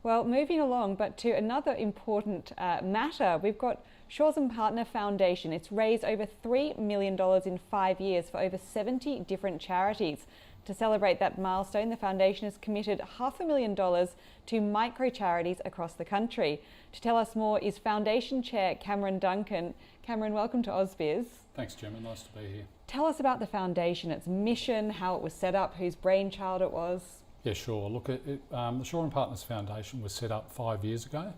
Well, moving along, but to another important matter, we've got Shaws and Partner Foundation. It's raised over $3 million in 5 years for over 70 different charities. To celebrate that milestone, the foundation has committed $500,000 to micro charities across the country. To tell us more is Foundation Chair Cameron Duncan. Cameron, welcome to Ausbiz. Thanks, Gemma. Nice to be here. Tell us about the foundation, its mission, how it was set up, whose brainchild it was. Yeah, sure. Look, the Shaw and Partners Foundation was set up 5 years ago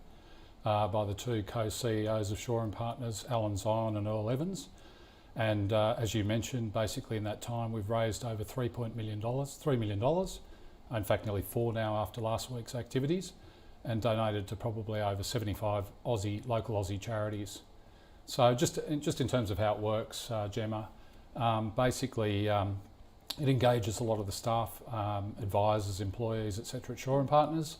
by the two co-CEOs of Shaw and Partners, Alan Zion and Earl Evans. And as you mentioned, basically in that time we've raised over $3 million, in fact nearly $4 now after last week's activities, and donated to probably over 75 local Aussie charities. So just in terms of how it works, Gemma, basically it engages a lot of the staff, advisors, employees, etc. at Shaw and Partners.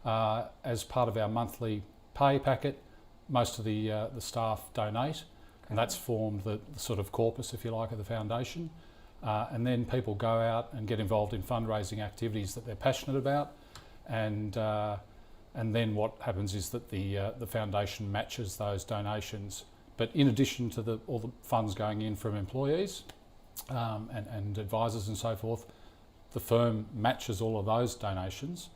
As part of our monthly pay packet, most of the staff donate. And that's formed the sort of corpus, if you like, of the foundation. And then people go out and get involved in fundraising activities that they're passionate about. And then what happens is that the foundation matches those donations. But in addition to all the funds going in from employees and advisors and so forth, the firm matches all of those donations.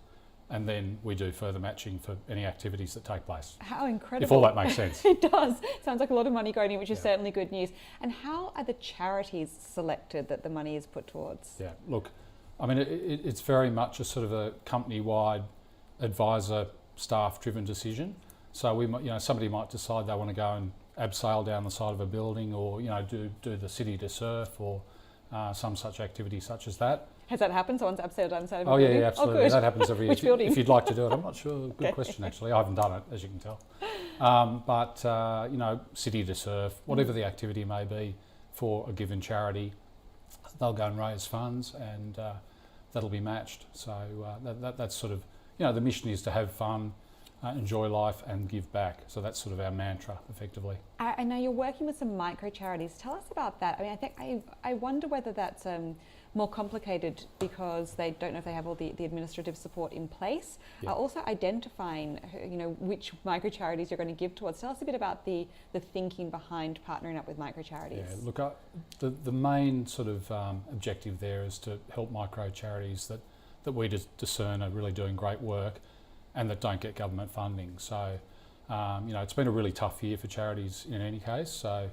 And then we do further matching for any activities that take place. How incredible. If all that makes sense. It does. Sounds like a lot of money going in, which is certainly good news. And how are the charities selected that the money is put towards? Yeah, look, I mean, it's very much a sort of a company-wide advisor staff-driven decision. So somebody might decide they want to go and abseil down the side of a building, or do the city to surf, or some such activity such as that. Has that happened? Someone's upside down side of a building? building? Yeah, absolutely. Oh, that happens every year. Which building? If you'd like to do it, I'm not sure. Good question, actually. I haven't done it, as you can tell. But city to surf, whatever the activity may be for a given charity, they'll go and raise funds, and that'll be matched. So that's sort of, the mission is to have fun, enjoy life and give back. So that's sort of our mantra, effectively. I know you're working with some micro charities. Tell us about that. I mean, I wonder whether that's more complicated because they don't know if they have all the administrative support in place. Yeah. Also identifying, which micro charities you're going to give towards. Tell us a bit about the thinking behind partnering up with micro charities. Yeah, look, the main sort of objective there is to help micro charities that we discern are really doing great work and that don't get government funding. So, it's been a really tough year for charities in any case, so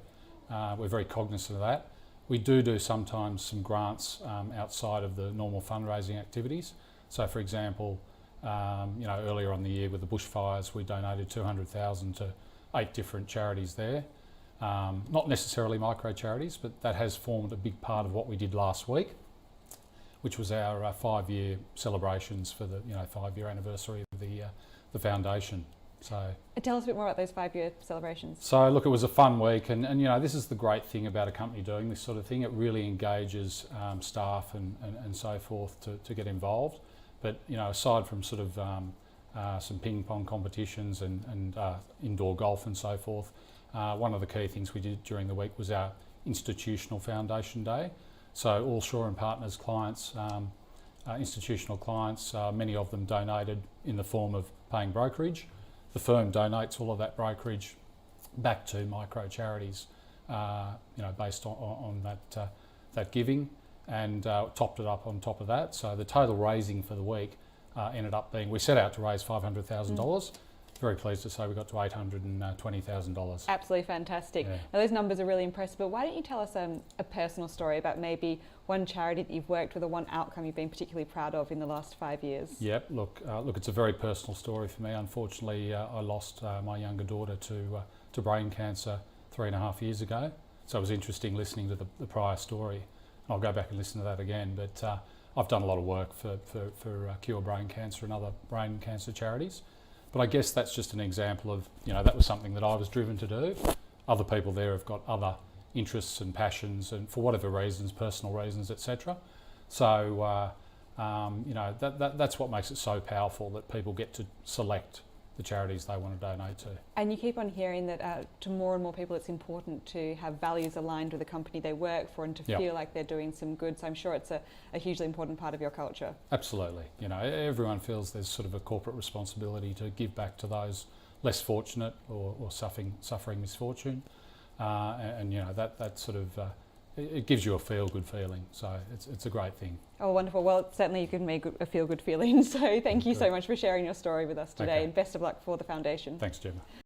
we're very cognizant of that. We do sometimes some grants outside of the normal fundraising activities. So, for example, earlier on the year with the bushfires, we donated $200,000 to 8 different charities there. Not necessarily micro charities, but that has formed a big part of what we did last week, which was our 5-year celebrations for the 5-year anniversary of the foundation. So tell us a bit more about those 5-year celebrations. So look, it was a fun week, and this is the great thing about a company doing this sort of thing. It really engages staff and so forth to get involved. But aside from sort of some ping pong competitions and indoor golf and so forth, one of the key things we did during the week was our institutional foundation day. So all Shaw and Partners clients, institutional clients, many of them donated in the form of paying brokerage. The firm donates all of that brokerage back to micro charities, based on that giving, and topped it up on top of that. So the total raising for the week ended up being, we set out to raise $500,000. Very pleased to say we got to $820,000. Absolutely fantastic. Yeah. Now those numbers are really impressive, but why don't you tell us a personal story about maybe one charity that you've worked with or one outcome you've been particularly proud of in the last 5 years? Yep, look, it's a very personal story for me. Unfortunately, I lost my younger daughter to brain cancer 3.5 years ago. So it was interesting listening to the prior story. I'll go back and listen to that again, but I've done a lot of work for Cure Brain Cancer and other brain cancer charities. But I guess that's just an example of, that was something that I was driven to do. Other people there have got other interests and passions, and for whatever reasons, personal reasons, etc. So, that's what makes it so powerful, that people get to select the charities they want to donate to. And you keep on hearing that to more and more people it's important to have values aligned with the company they work for and to Yep. feel like they're doing some good. So I'm sure it's a hugely important part of your culture. Absolutely. You know, everyone feels there's sort of a corporate responsibility to give back to those less fortunate or suffering misfortune. And you know, that sort of, it gives you a feel-good feeling. So it's a great thing. Oh, wonderful. Well, certainly you can make a feel-good feeling. So thank you so Good. much for sharing your story with us today, Okay. and best of luck for the foundation. Thanks, Gemma.